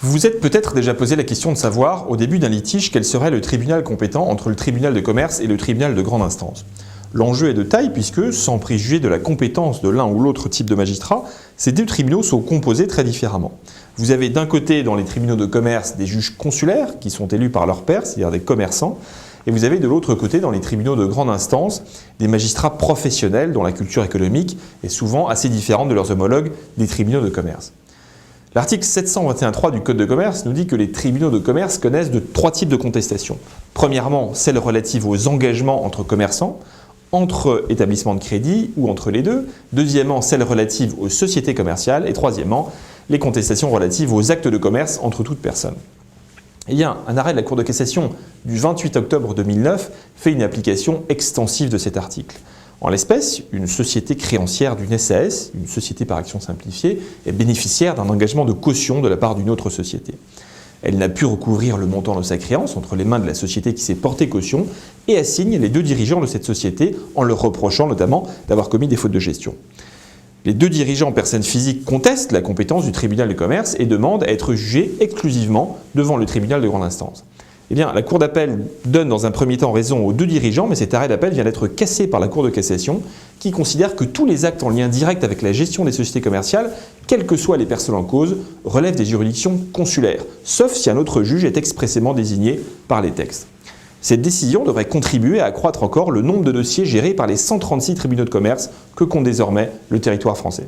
Vous vous êtes peut-être déjà posé la question de savoir, au début d'un litige, quel serait le tribunal compétent entre le tribunal de commerce et le tribunal de grande instance. L'enjeu est de taille puisque, sans préjuger de la compétence de l'un ou l'autre type de magistrat, ces deux tribunaux sont composés très différemment. Vous avez d'un côté, dans les tribunaux de commerce, des juges consulaires qui sont élus par leurs pairs, c'est-à-dire des commerçants, et vous avez de l'autre côté, dans les tribunaux de grande instance, des magistrats professionnels dont la culture économique est souvent assez différente de leurs homologues des tribunaux de commerce. L'article 721.3 du Code de commerce nous dit que les tribunaux de commerce connaissent de trois types de contestations. Premièrement, celles relatives aux engagements entre commerçants, entre établissements de crédit ou entre les deux. Deuxièmement, celles relatives aux sociétés commerciales. Et troisièmement, les contestations relatives aux actes de commerce entre toutes personnes. Eh bien, un arrêt de la Cour de cassation du 28 octobre 2009 fait une application extensive de cet article. En l'espèce, une société créancière d'une SAS, une société par action simplifiée, est bénéficiaire d'un engagement de caution de la part d'une autre société. Elle n'a pu recouvrir le montant de sa créance entre les mains de la société qui s'est portée caution et assigne les deux dirigeants de cette société en leur reprochant notamment d'avoir commis des fautes de gestion. Les deux dirigeants personnes physiques contestent la compétence du tribunal de commerce et demandent à être jugés exclusivement devant le tribunal de grande instance. Eh bien, la Cour d'appel donne dans un premier temps raison aux deux dirigeants, mais cet arrêt d'appel vient d'être cassé par la Cour de cassation qui considère que tous les actes en lien direct avec la gestion des sociétés commerciales, quelles que soient les personnes en cause, relèvent des juridictions consulaires, sauf si un autre juge est expressément désigné par les textes. Cette décision devrait contribuer à accroître encore le nombre de dossiers gérés par les 136 tribunaux de commerce que compte désormais le territoire français.